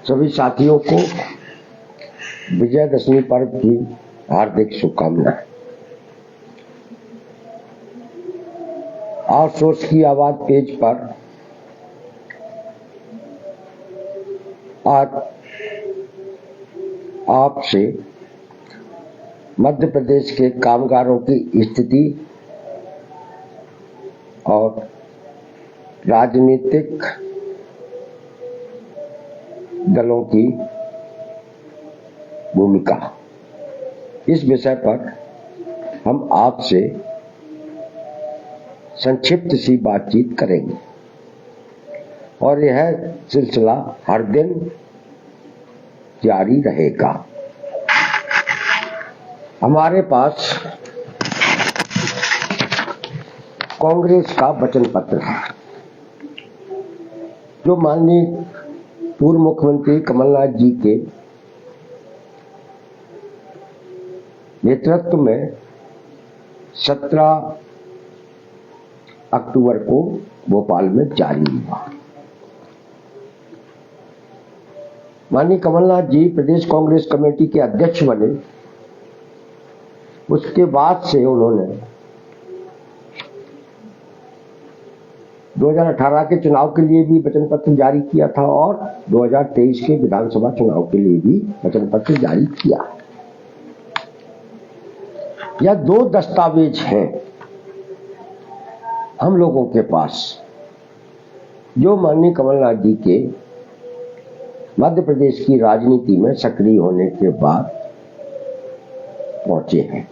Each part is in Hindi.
सभी साथियों को विजयदशमी पर्व की हार्दिक शुभकामनाएं। आउटसोर्स की आवाज पेज पर आज आपसे मध्य प्रदेश के कामगारों की स्थिति और राजनीतिक दलों की भूमिका, इस विषय पर हम आपसे संक्षिप्त सी बातचीत करेंगे और यह सिलसिला हर दिन जारी रहेगा। हमारे पास कांग्रेस का वचन पत्र है जो माननीय पूर्व मुख्यमंत्री कमलनाथ जी के नेतृत्व में 17 अक्टूबर को भोपाल में जारी हुआ। माननीय कमलनाथ जी प्रदेश कांग्रेस कमेटी के अध्यक्ष बने, उसके बाद से उन्होंने 2018 के चुनाव के लिए भी वचन पत्र जारी किया था और 2023 के विधानसभा चुनाव के लिए भी वचन पत्र जारी किया। यह 2 दस्तावेज हैं हम लोगों के पास जो माननीय कमलनाथ जी के मध्य प्रदेश की राजनीति में सक्रिय होने के बाद पहुंचे हैं।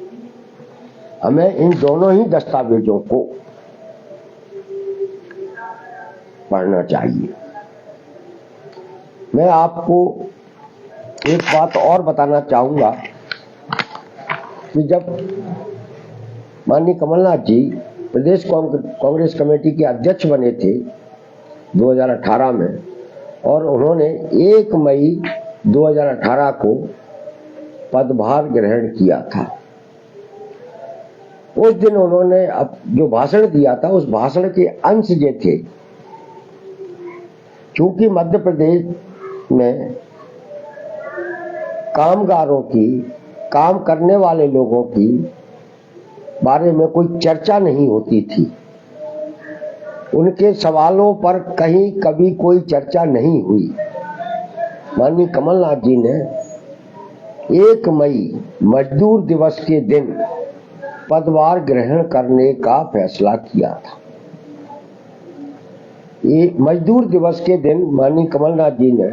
हमें इन दोनों ही दस्तावेजों को पढ़ना चाहिए। मैं आपको एक बात और बताना चाहूंगा कि जब माननीय कमलनाथ जी प्रदेश कांग्रेस कमेटी के अध्यक्ष बने थे 2018 में और उन्होंने 1 मई 2018 को पदभार ग्रहण किया था, उस दिन उन्होंने अब जो भाषण दिया था उस भाषण के अंश ये थे, चूंकि मध्य प्रदेश में कामगारों की, काम करने वाले लोगों की बारे में कोई चर्चा नहीं होती थी, उनके सवालों पर कहीं कभी कोई चर्चा नहीं हुई। माननीय कमलनाथ जी ने 1 मई मजदूर दिवस के दिन पदभार ग्रहण करने का फैसला किया था। ये मजदूर दिवस के दिन माननीय कमलनाथ जी ने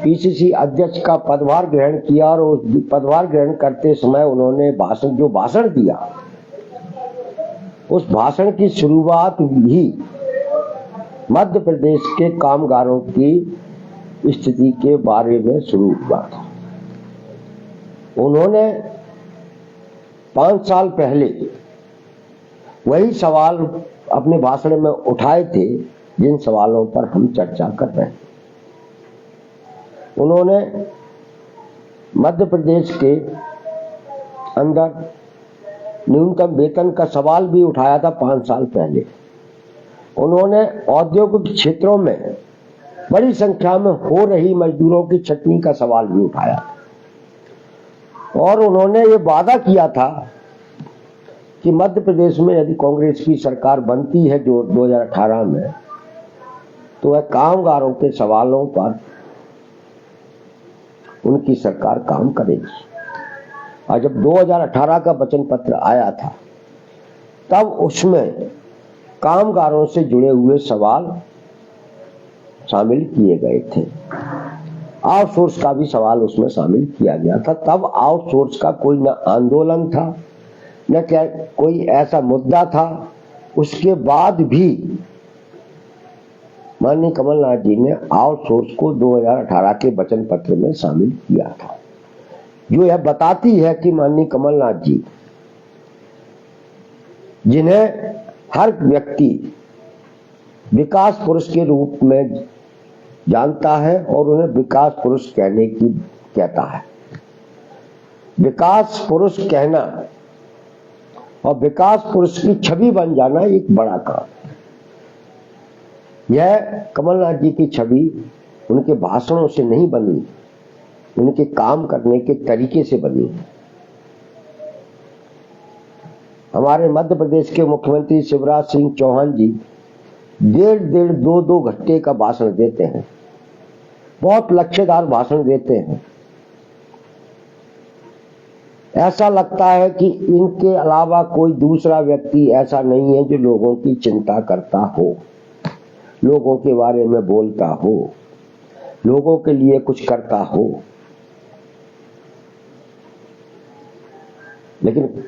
पीसीसी अध्यक्ष का पदभार ग्रहण किया और उस पदभार ग्रहण करते समय उन्होंने भाषण दिया, उस भाषण की शुरुआत ही मध्य प्रदेश के कामगारों की स्थिति के बारे में शुरू हुआ था। उन्होंने 5 साल पहले वही सवाल अपने भाषण में उठाए थे जिन सवालों पर हम चर्चा कर रहे हैं। उन्होंने मध्य प्रदेश के अंदर न्यूनतम वेतन का सवाल भी उठाया था 5 साल पहले। उन्होंने औद्योगिक क्षेत्रों में बड़ी संख्या में हो रही मजदूरों की छटनी का सवाल भी उठाया और उन्होंने ये वादा किया था कि मध्य प्रदेश में यदि कांग्रेस की सरकार बनती है जो 2018 में, तो वह कामगारों के सवालों पर उनकी सरकार काम करेगी। और जब 2018 का वचन पत्र आया था तब उसमें कामगारों से जुड़े हुए सवाल शामिल किए गए थे। आउटसोर्स का भी सवाल उसमें शामिल किया गया था। तब आउटसोर्स का कोई न आंदोलन था न क्या कोई ऐसा मुद्दा था। उसके बाद भी माननीय कमलनाथ जी ने आउटसोर्स को 2018 के वचन पत्र में शामिल किया था, जो यह बताती है कि माननीय कमलनाथ जी, जिन्हें हर व्यक्ति विकास पुरुष के रूप में जानता है और उन्हें विकास पुरुष कहता है। विकास पुरुष कहना और विकास पुरुष की छवि बन जाना एक बड़ा काम है। यह कमलनाथ जी की छवि उनके भाषणों से नहीं बनी, उनके काम करने के तरीके से बनी है। हमारे मध्य प्रदेश के मुख्यमंत्री शिवराज सिंह चौहान जी डेढ़ दो घंटे का भाषण देते हैं, बहुत लक्ष्यदार भाषण देते हैं। ऐसा लगता है कि इनके अलावा कोई दूसरा व्यक्ति ऐसा नहीं है जो लोगों की चिंता करता हो, लोगों के बारे में बोलता हो, लोगों के लिए कुछ करता हो। लेकिन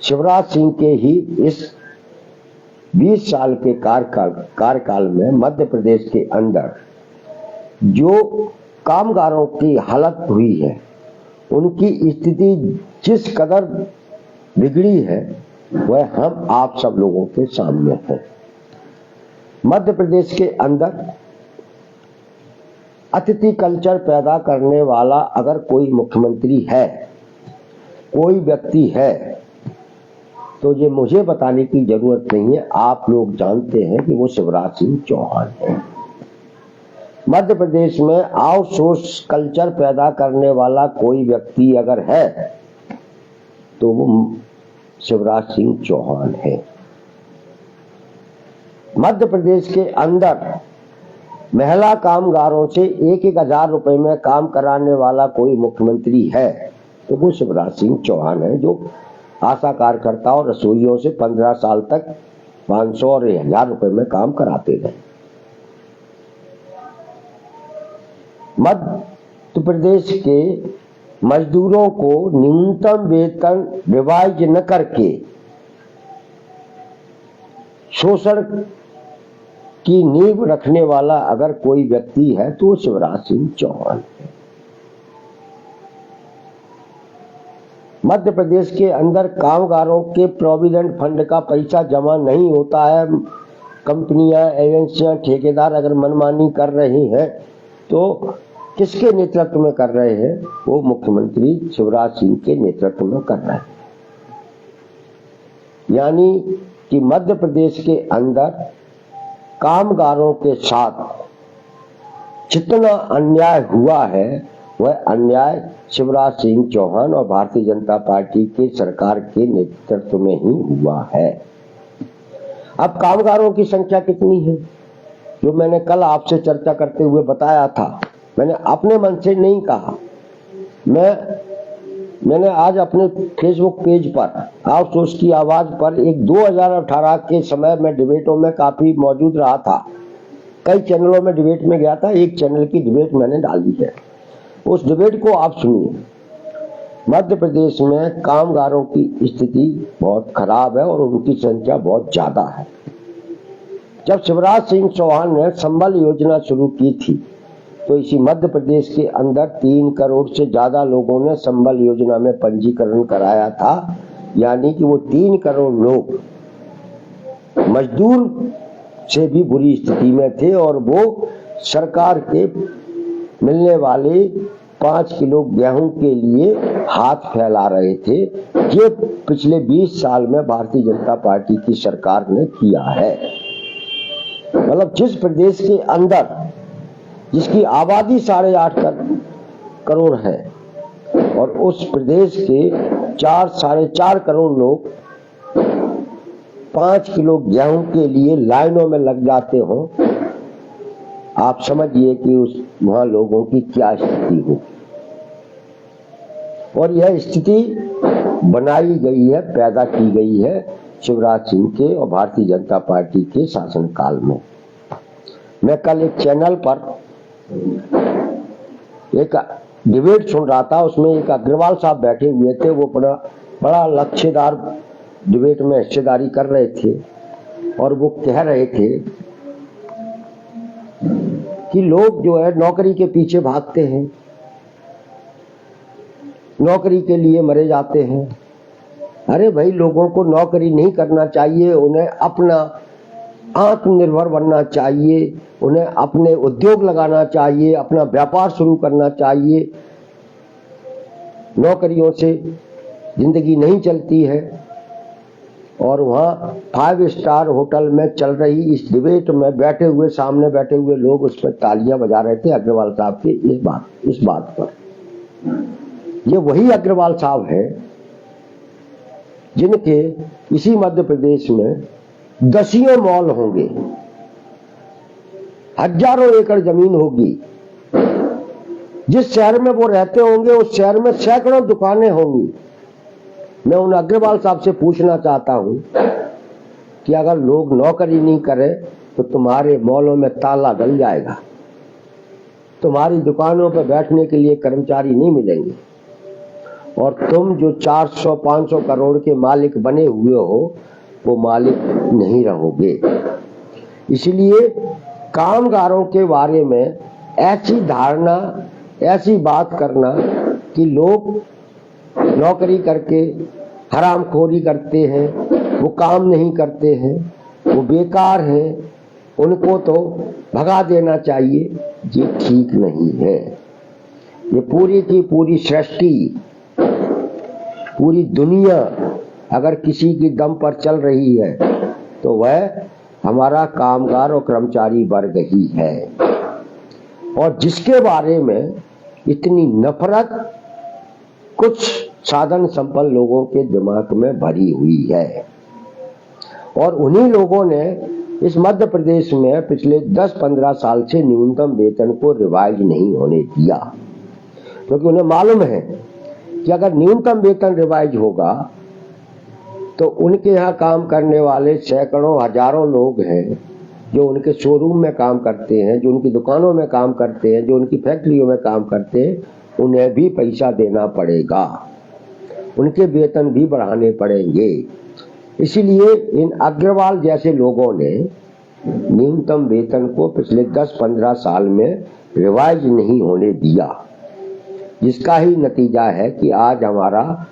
शिवराज सिंह के ही इस 20 साल के कार्यकाल में मध्य प्रदेश के अंदर जो कामगारों की हालत हुई है, उनकी स्थिति जिस कदर बिगड़ी है, वह हम आप सब लोगों के सामने है। मध्य प्रदेश के अंदर अतिथि कल्चर पैदा करने वाला अगर कोई मुख्यमंत्री है, कोई व्यक्ति है, तो ये मुझे बताने की जरूरत नहीं है, आप लोग जानते हैं कि वो शिवराज सिंह चौहान है। मध्य प्रदेश में आउटसोर्स कल्चर पैदा करने वाला कोई व्यक्ति अगर है तो वो शिवराज सिंह चौहान है। मध्य प्रदेश के अंदर महिला कामगारों से 1,000 रुपए में काम कराने वाला कोई मुख्यमंत्री है तो वो शिवराज सिंह चौहान है, जो आशा कार्यकर्ता और रसोइयों से 15 साल तक 500 और 1,000 रुपए में काम कराते रहे। मध्य प्रदेश के मजदूरों को न्यूनतम वेतन रिवाइज न करके शोषण की नींव रखने वाला अगर कोई व्यक्ति है तो शिवराज सिंह चौहान है। मध्य प्रदेश के अंदर कामगारों के प्रोविडेंट फंड का पैसा जमा नहीं होता है, कंपनियां, एजेंसियां, ठेकेदार अगर मनमानी कर रही हैं तो किसके नेतृत्व में कर रहे हैं? वो मुख्यमंत्री शिवराज सिंह के नेतृत्व में कर रहे हैं। यानी कि मध्य प्रदेश के अंदर कामगारों के साथ जितना अन्याय हुआ है वह अन्याय शिवराज सिंह चौहान और भारतीय जनता पार्टी के सरकार के नेतृत्व में ही हुआ है। अब कामगारों की संख्या कितनी है, जो मैंने कल आपसे चर्चा करते हुए बताया था, मैंने अपने मन से नहीं कहा, मैंने आज अपने फेसबुक पेज पर आउटसोर्स की आवाज पर एक 2018 के समय में डिबेटों में काफी मौजूद रहा था, कई चैनलों में डिबेट में गया था, एक चैनल की डिबेट मैंने डाली है, उस डिबेट को आप सुनिए। मध्य प्रदेश में कामगारों की स्थिति बहुत खराब है और उनकी संख्या बहुत ज्यादा है। जब शिवराज सिंह चौहान ने संबल योजना शुरू की थी तो इसी मध्य प्रदेश के अंदर 3 करोड़ से ज्यादा लोगों ने संबल योजना में पंजीकरण कराया था। यानी कि वो 3 करोड़ लोग मजदूर से भी बुरी स्थिति में थे और वो सरकार के मिलने वाले 5 किलो गेहूं के लिए हाथ फैला रहे थे। ये पिछले 20 साल में भारतीय जनता पार्टी की सरकार ने किया है। मतलब जिस प्रदेश के अंदर जिसकी आबादी 8.5 करोड़ है और उस प्रदेश के 4-4.5 करोड़ लोग 5 किलो गेहूं के लिए लाइनों में लग जाते हो, आप समझिए कि उस वहां लोगों की क्या स्थिति हो। और यह स्थिति बनाई गई है, पैदा की गई है शिवराज सिंह के और भारतीय जनता पार्टी के शासनकाल में। मैं कल एक चैनल पर एक डिबेट सुन रहा था, उसमें एक अग्रवाल साहब बैठे हुए थे, वो बड़ा लक्ष्यदार डिबेट में हिस्सेदारी कर रहे थे और वो कह रहे थे कि लोग जो है नौकरी के पीछे भागते हैं, नौकरी के लिए मरे जाते हैं। अरे भाई, लोगों को नौकरी नहीं करना चाहिए, उन्हें अपना आत्मनिर्भर बनना चाहिए, उन्हें अपने उद्योग लगाना चाहिए, अपना व्यापार शुरू करना चाहिए। नौकरियों से जिंदगी नहीं चलती है। और वहाँ 5 स्टार होटल में चल रही इस डिबेट में बैठे हुए, सामने बैठे हुए लोग उस पर तालियां बजा रहे थे अग्रवाल साहब की इस बात पर। ये वही अग्रवाल साहब हैं जिनके इसी मध्य प्रदेश में दसियों मॉल होंगे, हजारों एकड़ जमीन होगी। जिस शहर में वो रहते होंगे उस शहर में सैकड़ों दुकानें होंगी। मैं उन अग्रवाल साहब से पूछना चाहता हूं कि अगर लोग नौकरी नहीं करें तो तुम्हारे मॉलों में ताला डल जाएगा, तुम्हारी दुकानों पर बैठने के लिए कर्मचारी नहीं मिलेंगे, और तुम जो 400-500 करोड़ के मालिक बने हुए हो वो मालिक नहीं रहोगे। इसलिए कामगारों के बारे में ऐसी धारणा, ऐसी बात करना कि लोग नौकरी करके हरामखोरी करते हैं, वो काम नहीं करते हैं, वो बेकार हैं, उनको तो भगा देना चाहिए, ये ठीक नहीं है। ये पूरी की पूरी सृष्टि, पूरी दुनिया अगर किसी की दम पर चल रही है तो वह हमारा कामगार और कर्मचारी वर्ग ही है, और जिसके बारे में इतनी नफरत कुछ साधन संपन्न लोगों के दिमाग में भरी हुई है। और उन्हीं लोगों ने इस मध्य प्रदेश में पिछले 10-15 साल से न्यूनतम वेतन को रिवाइज नहीं होने दिया, क्योंकि उन्हें मालूम है कि अगर न्यूनतम वेतन रिवाइज होगा तो उनके यहाँ काम करने वाले सैकड़ों हजारों लोग हैं जो उनके शोरूम में काम करते हैं, जो उनकी दुकानों में काम करते हैं, जो उनकी फैक्ट्रियों में काम करते हैं, उन्हें भी पैसा देना पड़ेगा, उनके वेतन भी बढ़ाने पड़ेंगे। इसीलिए इन अग्रवाल जैसे लोगों ने न्यूनतम वेतन को पिछले 10-15 साल में रिवाइज नहीं होने दिया, जिसका ही नतीजा है कि आज हमारा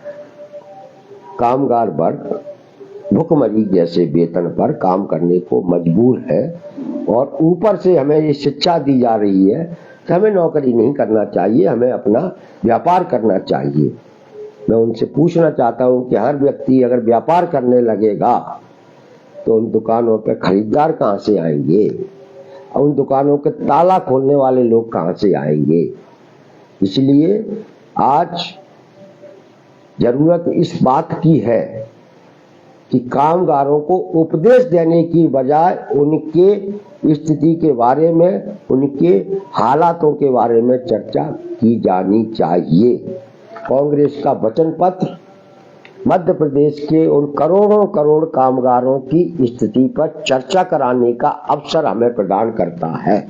कामगार वर्ग भुखमरी जैसे वेतन पर काम करने को मजबूर है। और ऊपर से हमें ये शिक्षा दी जा रही है कि हमें नौकरी नहीं करना चाहिए, हमें अपना व्यापार करना चाहिए। मैं उनसे पूछना चाहता हूं कि हर व्यक्ति अगर व्यापार करने लगेगा तो उन दुकानों पे खरीदार कहां से आएंगे, उन दुकानों के ताला खोलने वाले लोग कहां से आएंगे। इसलिए आज जरूरत इस बात की है कि कामगारों को उपदेश देने की बजाय उनके स्थिति के बारे में, उनके हालातों के बारे में चर्चा की जानी चाहिए। कांग्रेस का वचन पत्र मध्य प्रदेश के उन करोड़ों करोड़ कामगारों की स्थिति पर चर्चा कराने का अवसर हमें प्रदान करता है।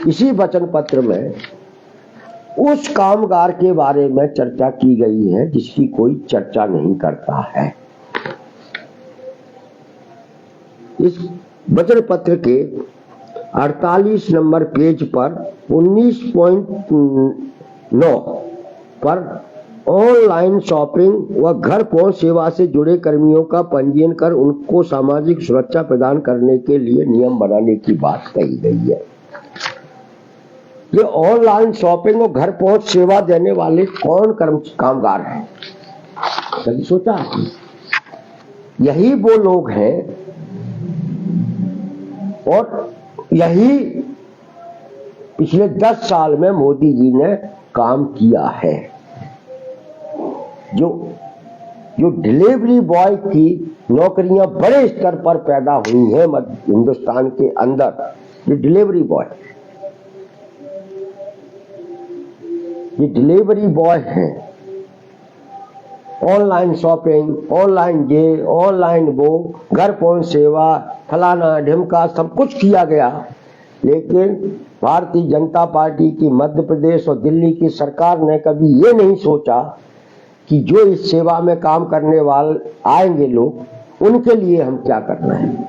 इसी वचन पत्र में उस कामगार के बारे में चर्चा की गई है जिसकी कोई चर्चा नहीं करता है। इस वचन पत्र के 48 नंबर पेज पर 19.9 पर ऑनलाइन शॉपिंग व घर पहुंच सेवा से जुड़े कर्मियों का पंजीयन कर उनको सामाजिक सुरक्षा प्रदान करने के लिए नियम बनाने की बात कही गई है। ये ऑनलाइन शॉपिंग और घर पहुंच सेवा देने वाले कौन कामगार हैं? कभी सोचा? यही वो लोग हैं और यही पिछले 10 साल में मोदी जी ने काम किया है। जो डिलीवरी बॉय की नौकरियां बड़े स्तर पर पैदा हुई हैं हिंदुस्तान के अंदर, ये डिलीवरी बॉय हैं। ऑनलाइन शॉपिंग, ऑनलाइन ये, ऑनलाइन वो, घर पहुंच सेवा, फलाना ढिमका सब कुछ किया गया, लेकिन भारतीय जनता पार्टी की मध्य प्रदेश और दिल्ली की सरकार ने कभी ये नहीं सोचा कि जो इस सेवा में काम करने वाले आएंगे लोग, उनके लिए हम क्या करना है।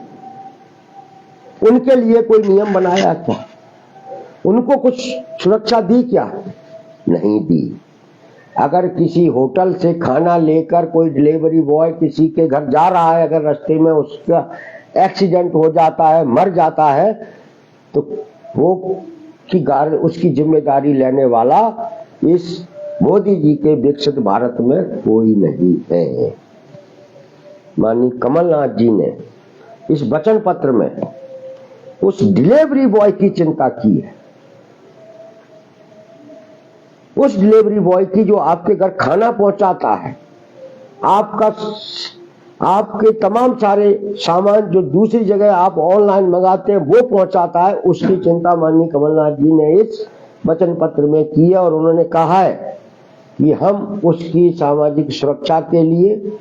उनके लिए कोई नियम बनाया क्या? उनको कुछ सुरक्षा दी क्या? नहीं दी। अगर किसी होटल से खाना लेकर कोई डिलीवरी बॉय किसी के घर जा रहा है, अगर रास्ते में उसका एक्सीडेंट हो जाता है, मर जाता है, तो वो उसकी जिम्मेदारी लेने वाला इस मोदी जी के विकसित भारत में कोई नहीं है। माननीय कमलनाथ जी ने इस वचन पत्र में उस डिलीवरी बॉय की चिंता की है, उस डिलीवरी बॉय की जो आपके घर खाना पहुंचाता है, आपके तमाम सारे सामान जो दूसरी जगह आप ऑनलाइन मंगाते हैं वो पहुंचाता है, उसकी चिंता माननीय कमलनाथ जी ने इस वचन पत्र में की है। और उन्होंने कहा है कि हम उसकी सामाजिक सुरक्षा के लिए,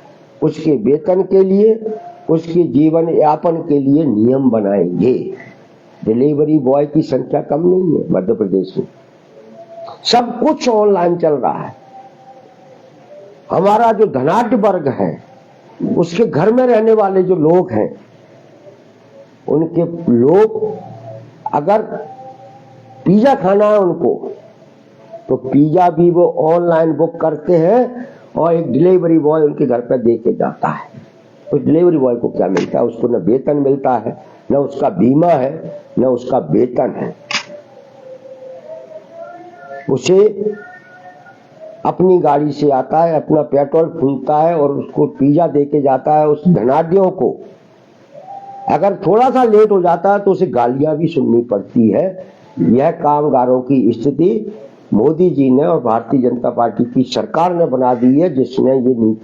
उसके वेतन के लिए, उसके जीवन यापन के लिए नियम बनाएंगे। डिलीवरी बॉय की संख्या कम नहीं है मध्य प्रदेश में, सब कुछ ऑनलाइन चल रहा है। हमारा जो धनाढ्य वर्ग है, उसके घर में रहने वाले जो लोग हैं, उनके लोग अगर पिज्जा खाना है उनको, तो पिज्जा भी वो ऑनलाइन बुक करते हैं और एक डिलीवरी बॉय उनके घर पर दे के जाता है। उस डिलीवरी बॉय को क्या मिलता है? उसको न वेतन मिलता है, न उसका बीमा है, न उसका वेतन है। उसे अपनी गाड़ी से आता है, अपना पेट्रोल फूंकता है और उसको पिज्जा दे के जाता है। उस धनाढ्यों को अगर थोड़ा सा लेट हो जाता है तो उसे गालियां भी सुननी पड़ती है। यह कामगारों की स्थिति मोदी जी ने और भारतीय जनता पार्टी की सरकार ने बना दी है, जिसने ये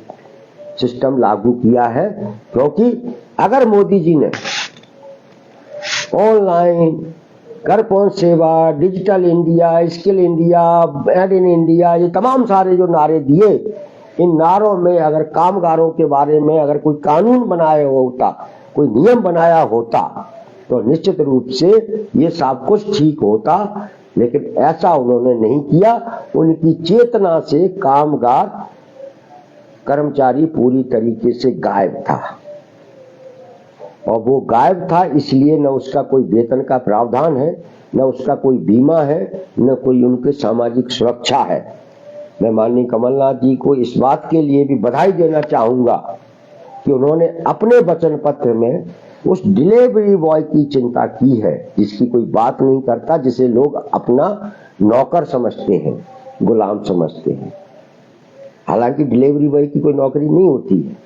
सिस्टम लागू किया है। क्योंकि अगर मोदी जी ने ऑनलाइन, घर पहुंच सेवा, digital India, skill India, made in India, ये तमाम सारे जो नारे दिए, इन नारों में अगर कामगारों के बारे में अगर कोई कानून बनाया होता, कोई नियम बनाया होता, तो निश्चित रूप से ये सब कुछ ठीक होता। लेकिन ऐसा उन्होंने नहीं किया। उनकी चेतना से कामगार कर्मचारी पूरी तरीके से गायब था, और वो गायब था इसलिए न उसका कोई वेतन का प्रावधान है, न उसका कोई बीमा है, न कोई उनके सामाजिक सुरक्षा है। मैं माननीय कमलनाथ जी को इस बात के लिए भी बधाई देना चाहूंगा कि उन्होंने अपने वचन पत्र में उस डिलीवरी बॉय की चिंता की है, जिसकी कोई बात नहीं करता, जिसे लोग अपना नौकर समझते हैं, गुलाम समझते हैं। हालांकि डिलीवरी बॉय की कोई नौकरी नहीं होती है,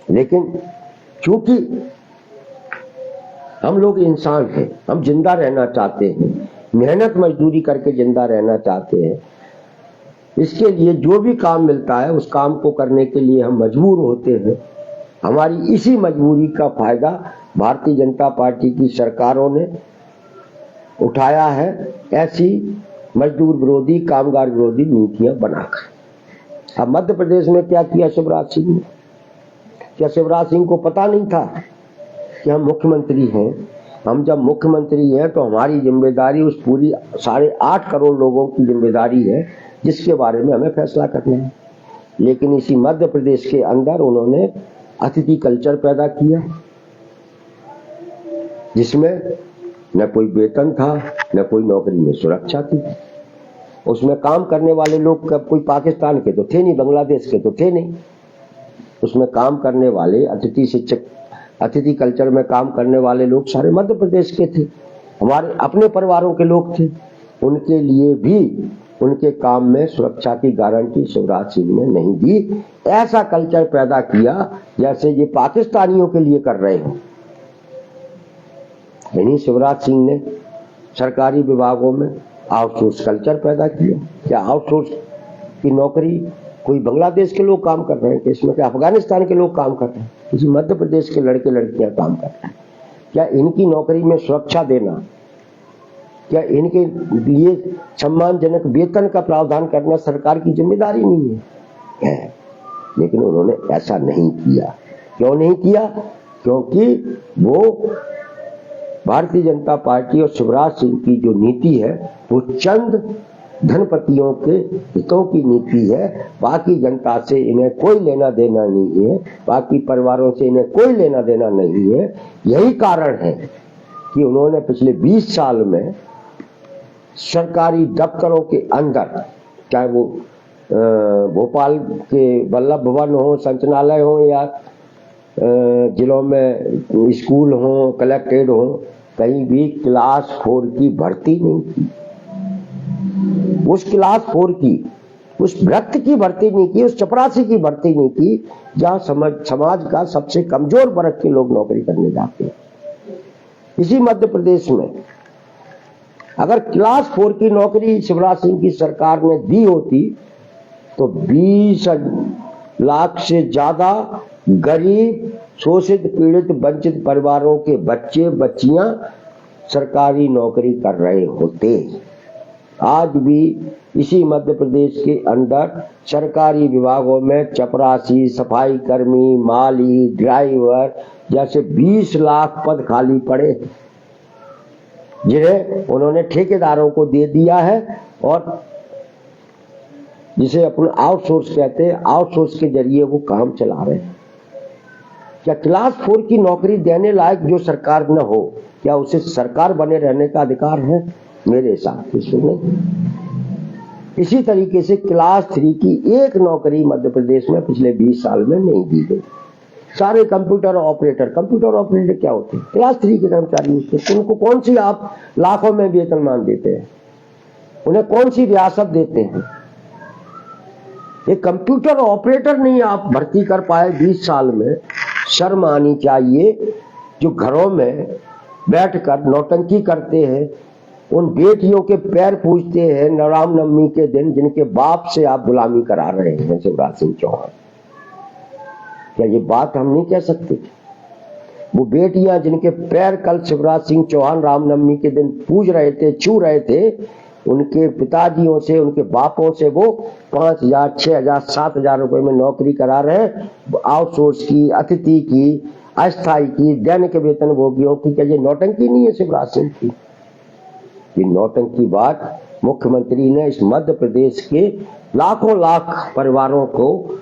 लेकिन क्योंकि हम लोग इंसान हैं, हम जिंदा रहना चाहते हैं, मेहनत मजदूरी करके जिंदा रहना चाहते हैं, इसके लिए जो भी काम मिलता है उस काम को करने के लिए हम मजबूर होते हैं। हमारी इसी मजबूरी का फायदा भारतीय जनता पार्टी की सरकारों ने उठाया है, ऐसी मजदूर विरोधी, कामगार विरोधी नीतियां बनाकर। अब मध्य प्रदेश में क्या किया शिवराज सिंह ने? क्या शिवराज सिंह को पता नहीं था कि हम मुख्यमंत्री हैं? हम जब मुख्यमंत्री हैं तो हमारी जिम्मेदारी उस पूरी 8.5 करोड़ लोगों की जिम्मेदारी है, जिसके बारे में हमें फैसला करना है। लेकिन इसी मध्य प्रदेश के अंदर उन्होंने अतिथि कल्चर पैदा किया, जिसमें न कोई वेतन था, न कोई नौकरी में सुरक्षा थी। उसमें काम करने वाले लोग कोई पाकिस्तान के तो थे नहीं, बांग्लादेश के तो थे नहीं। उसमें काम करने वाले अतिथि शिक्षक, अतिथि कल्चर में काम करने वाले लोग सारे मध्य प्रदेश के थे, हमारे अपने परिवारों के लोग थे। उनके लिए भी उनके काम में सुरक्षा की गारंटी शिवराज सिंह ने नहीं दी। ऐसा कल्चर पैदा किया जैसे ये पाकिस्तानियों के लिए कर रहे हो। इन्हीं शिवराज सिंह ने सरकारी विभागों में आउटसोर्स कल्चर पैदा किया। क्या आउटसोर्स की नौकरी कोई बांग्लादेश के लोग काम कर रहे हैं? इसमें क्या अफगानिस्तान के लोग काम कर रहे हैं? किसी मध्य प्रदेश के लड़के लड़कियां काम कर रहे हैं? क्या इनकी नौकरी में सुरक्षा देना, क्या इनके लिए सम्मानजनक वेतन का प्रावधान करना सरकार की जिम्मेदारी नहीं है? लेकिन उन्होंने ऐसा नहीं किया। क्यों नहीं किया? क्योंकि वो भारतीय जनता पार्टी और शिवराज सिंह की जो नीति है वो चंद धनपतियों के हितों की नीति है। बाकी जनता से इन्हें कोई लेना देना नहीं है, बाकी परिवारों से इन्हें कोई लेना देना नहीं है। यही कारण है कि उन्होंने पिछले 20 साल में सरकारी दफ्तरों के अंदर, चाहे वो भोपाल के वल्लभ भवन हो, संचालय हो, या जिलों में स्कूल हो, कलेक्ट्रेट हो, कहीं भी क्लास 4 की भर्ती नहीं की। उस क्लास 4 की उस भ्रष्ट की भर्ती नहीं की, उस चपरासी की भर्ती नहीं की जहां समाज का सबसे कमजोर वर्ग के लोग नौकरी करने जाते हैं। इसी मध्य प्रदेश में अगर क्लास 4 की नौकरी शिवराज सिंह की सरकार ने दी होती तो 20 लाख से ज्यादा गरीब, शोषित, पीड़ित, वंचित परिवारों के बच्चे बच्चियां सरकारी नौकरी कर रहे होते। आज भी इसी मध्य प्रदेश के अंदर सरकारी विभागों में चपरासी, सफाई कर्मी, माली, ड्राइवर जैसे 20 लाख पद खाली पड़े जिन्हें उन्होंने ठेकेदारों को दे दिया है और जिसे अपन आउटसोर्स कहते हैं, आउटसोर्स के जरिए वो काम चला रहे हैं। क्या क्लास 4 की नौकरी देने लायक जो सरकार न हो, क्या उसे सरकार बने रहने का अधिकार है? मेरे हिसाब से नहीं। इसी तरीके से क्लास 3 की एक नौकरी मध्य प्रदेश में पिछले 20 साल में नहीं दी गई। सारे कंप्यूटर ऑपरेटर क्या होते हैं? क्लास 3 के कर्मचारी होते हैं। उनको कौन सी आप लाखों में वेतनमान देते हैं? उन्हें कौन सी रियासत देते हैं? एक कंप्यूटर ऑपरेटर नहीं आप भर्ती कर पाए 20 साल में, शर्म आनी चाहिए। जो घरों में बैठकर नौटंकी करते हैं, उन बेटियों के पैर पूजते हैं रामनवमी के दिन, जिनके बाप से आप गुलामी करा रहे हैं शिवराज सिंह चौहान। क्या ये बात हम नहीं कह सकते? वो बेटियां जिनके पैर कल शिवराज सिंह चौहान रामनवमी के दिन पूज रहे थे, छू रहे थे, उनके पिताजियों से, उनके बापों से वो 5,000, 6,000, 7,000 रुपए में नौकरी करा रहे हैं। आउटसोर्स की, अतिथि की, अस्थायी की, दैनिक वेतन भोगियों की। क्या ये नौटंकी नहीं है शिवराज सिंह की? ये नौटंकी बात मुख्यमंत्री ने इस मध्य प्रदेश के लाखों लाख परिवारों को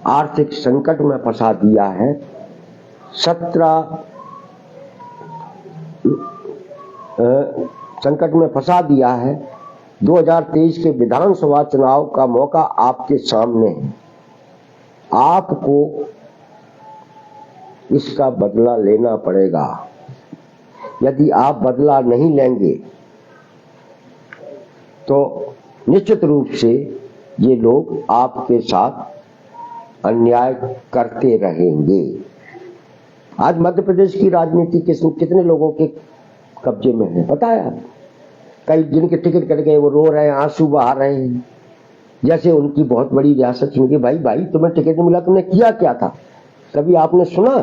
आर्थिक संकट में फंसा दिया है। 17 संकट में फंसा दिया है। 2023 के विधानसभा चुनाव का मौका आपके सामने है। आपको इसका बदला लेना पड़ेगा। यदि आप बदला नहीं लेंगे तो निश्चित रूप से ये लोग आपके साथ अन्याय करते रहेंगे। आज मध्य प्रदेश की राजनीति कितने लोगों के कब्जे में है पता है? कई जिनके टिकट कट गए वो रो रहे हैं, आंसू बहा रहे हैं, जैसे उनकी बहुत बड़ी रियासत सुन के। भाई तुम्हें टिकट नहीं मिला, तुमने किया क्या था? कभी आपने सुना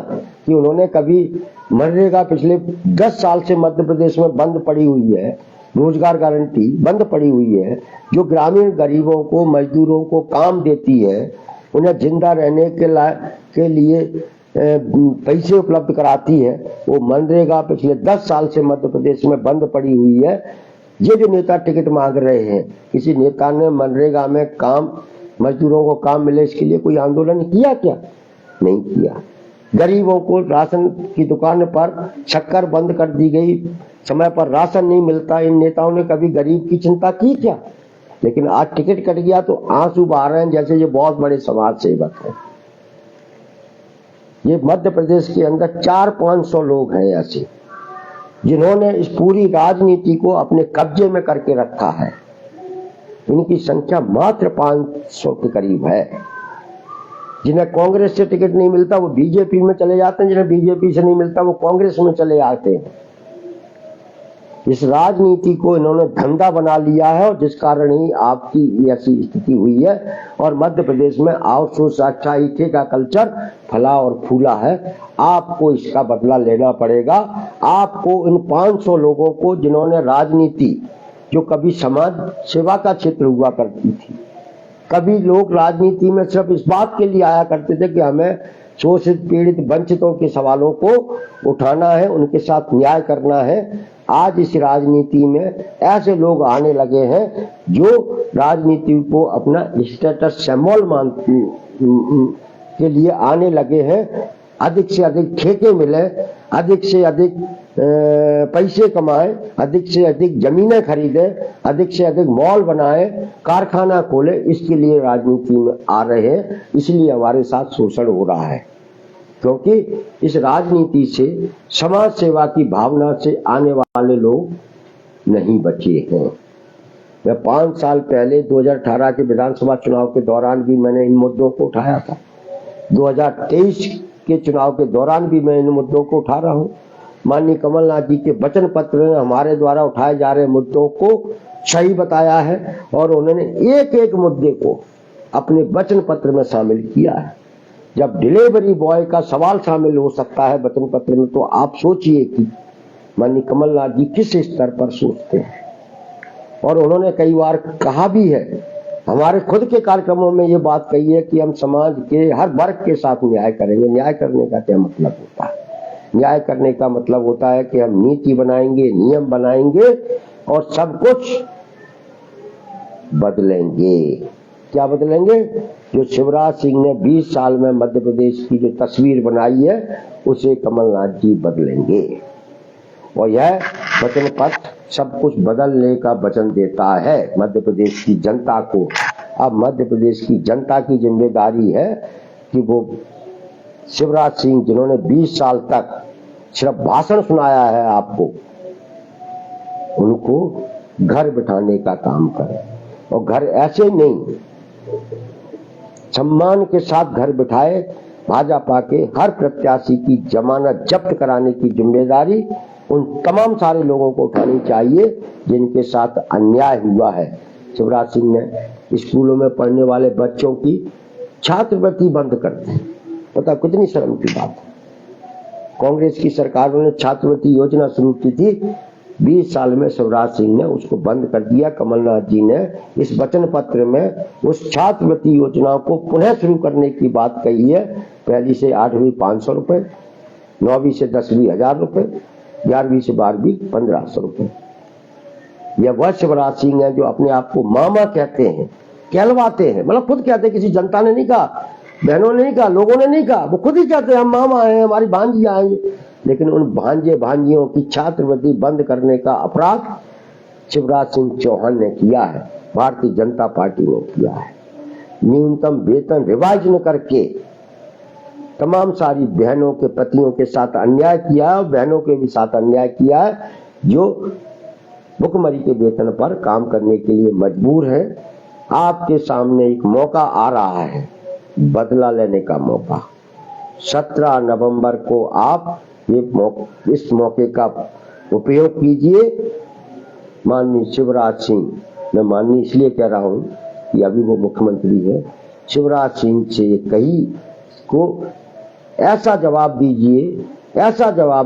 कि उन्होंने कभी मनरेगा पिछले 10 साल से मध्य प्रदेश में बंद पड़ी हुई है, रोजगार गारंटी बंद पड़ी हुई है, जो ग्रामीण गरीबों को, मजदूरों को काम देती है, उन्हें जिंदा रहने के लिए पैसे उपलब्ध कराती है, वो मनरेगा पिछले 10 साल से मध्य प्रदेश में बंद पड़ी हुई है। ये जो नेता टिकट मांग रहे हैं, किसी नेता ने मनरेगा में काम, मजदूरों को काम मिले इसके लिए कोई आंदोलन किया क्या? नहीं किया। गरीबों को राशन की दुकान पर शक्कर बंद कर दी गई, समय पर राशन नहीं मिलता। इन नेताओं ने कभी गरीब की चिंता की क्या? लेकिन आज टिकट कट गया तो आंसू बहा रहे हैं जैसे ये बहुत बड़े समाज सेवक हैं। ये मध्य प्रदेश के अंदर 400-500 लोग हैं ऐसे जिन्होंने इस पूरी राजनीति को अपने कब्जे में करके रखा है। इनकी संख्या मात्र 500 के करीब है। जिन्हें कांग्रेस से टिकट नहीं मिलता वो बीजेपी में चले जाते हैं, जिन्हें बीजेपी से नहीं मिलता वो कांग्रेस में चले आते हैं। इस राजनीति को इन्होंने धंधा बना लिया है और जिस कारण ही आपकी ऐसी स्थिति हुई है। और मध्य प्रदेश में आउटसोर्स अस्थायी ठेका कल्चर फला और फूला है। आपको इसका बदला लेना पड़ेगा। आपको इन 500 लोगों को जिन्होंने राजनीति, जो कभी समाज सेवा का क्षेत्र हुआ करती थी, कभी लोग राजनीति में सिर्फ इस बात के लिए आया करते थे कि हमें शोषित, पीड़ित, वंचितों के सवालों को उठाना है, उनके साथ न्याय करना है। आज इस राजनीति में ऐसे लोग आने लगे हैं जो राजनीति को अपना स्टेटस सिंबल के लिए आने लगे हैं। अधिक से अधिक ठेके मिले, अधिक से अधिक पैसे कमाएं, अधिक से अधिक जमीनें खरीदें, अधिक से अधिक मॉल बनाएं, कारखाना खोले, इसके लिए राजनीति में आ रहे हैं। इसलिए हमारे साथ शोषण हो रहा है, क्योंकि इस राजनीति से, समाज सेवा की भावना से आने वाले लोग नहीं बचे हैं। मैं 5 साल पहले 2018 के विधानसभा चुनाव के दौरान भी मैंने इन मुद्दों को उठाया था। 2023 के चुनाव के दौरान भी मैं इन मुद्दों को उठा रहा हूं। माननीय कमलनाथ जी के वचन पत्र ने हमारे द्वारा उठाए जा रहे मुद्दों को सही बताया है और उन्होंने एक एक मुद्दे को अपने वचन पत्र में शामिल किया है। जब डिलीवरी बॉय का सवाल शामिल हो सकता है वचन पत्र में, तो आप सोचिए कि माननीय कमलनाथ जी किस स्तर पर सोचते हैं। और उन्होंने कई बार कहा भी है, हमारे खुद के कार्यक्रमों में ये बात कही है कि हम समाज के हर वर्ग के साथ न्याय करेंगे। न्याय करने का क्या मतलब होता है? न्याय करने का मतलब होता है कि हम नीति बनाएंगे, नियम बनाएंगे और सब कुछ बदलेंगे। क्या बदलेंगे? जो शिवराज सिंह ने 20 साल में मध्य प्रदेश की जो तस्वीर बनाई है उसे कमलनाथ जी बदलेंगे। और यह वचन पत्र सब कुछ बदलने का वचन देता है मध्य प्रदेश की जनता को। अब मध्य प्रदेश की जनता की जिम्मेदारी है कि वो शिवराज सिंह जिन्होंने 20 साल तक सिर्फ भाषण सुनाया है आपको, उनको घर बिठाने का काम करें। और घर ऐसे नहीं, सम्मान के साथ घर बिठाए। भाजपा के हर प्रत्याशी की जमानत जब्त कराने की जिम्मेदारी उन तमाम सारे लोगों को उठानी चाहिए जिनके साथ अन्याय हुआ है। शिवराज सिंह ने स्कूलों में पढ़ने वाले बच्चों की छात्रवृत्ति बंद कर दी। पता कितनी शर्म की बात है। कांग्रेस की सरकारों ने छात्रवृत्ति योजना शुरू की थी, 20 साल में शिवराज सिंह ने उसको बंद कर दिया। कमलनाथ जी ने इस वचन पत्र में उस छात्रवृत्ति योजना को पुनः शुरू करने की बात कही है। पहली से 8वीं 500 रुपए, 9वीं से 10वीं 1000 रुपए, 11वीं से 12वीं 1500 रुपए। यह वह शिवराज सिंह है जो अपने आप को मामा कहते हैं, कहलवाते हैं। मतलब खुद कहते हैं, किसी जनता ने नहीं कहा, बहनों ने नहीं कहा, लोगों ने नहीं कहा, वो खुद ही कहते हैं हम मामा हैं, हमारी भांजियां हैं। लेकिन उन भांजे भांजियों की छात्रवृत्ति बंद करने का अपराध शिवराज सिंह चौहान ने किया है, भारतीय जनता पार्टी ने किया है। न्यूनतम वेतन रिवाइज न करके तमाम सारी बहनों के पतियों के साथ अन्याय किया, बहनों के भी साथ अन्याय किया है जो भुखमरी के वेतन पर काम करने के लिए मजबूर है। आपके सामने एक मौका आ रहा है, बदला लेने का मौका। 17 नवंबर को आप इस मौके का उपयोग कीजिए। माननीय शिवराज सिंह, मैं माननीय इसलिए कह रहा हूं कि अभी वो मुख्यमंत्री है, शिवराज सिंह से कही को ऐसा जवाब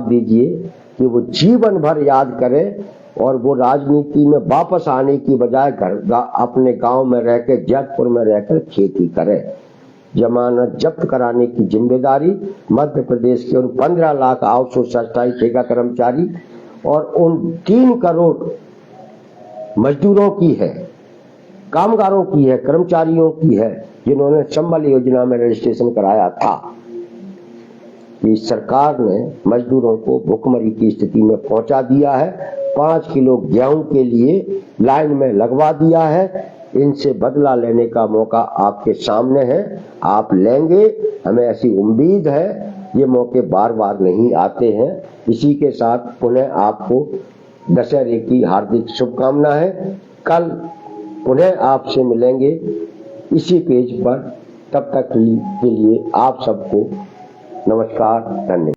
दीजिए कि वो जीवन भर याद करें और वो राजनीति में वापस आने की बजाय अपने गांव में रहकर, जैतपुर में रहकर खेती करें। जमानत जब्त कराने की जिम्मेदारी मध्य प्रदेश के उन 15 लाख आउटसोर्स ठेका कर्मचारी और उन 3 करोड़ मजदूरों की है, कामगारों की है, कर्मचारियों की है जिन्होंने संबल योजना में रजिस्ट्रेशन कराया था। इस सरकार ने मजदूरों को भुखमरी की स्थिति में पहुंचा दिया है। 5 किलो गेहूं के लिए लाइन में लगवा दिया है। इनसे बदला लेने का मौका आपके सामने है, आप लेंगे, हमें ऐसी उम्मीद है। ये मौके बार बार नहीं आते हैं। इसी के साथ पुनः आपको दशहरे की हार्दिक शुभकामना है। कल पुनः आपसे मिलेंगे इसी पेज पर। तब तक के लिए आप सबको नमस्कार, धन्यवाद।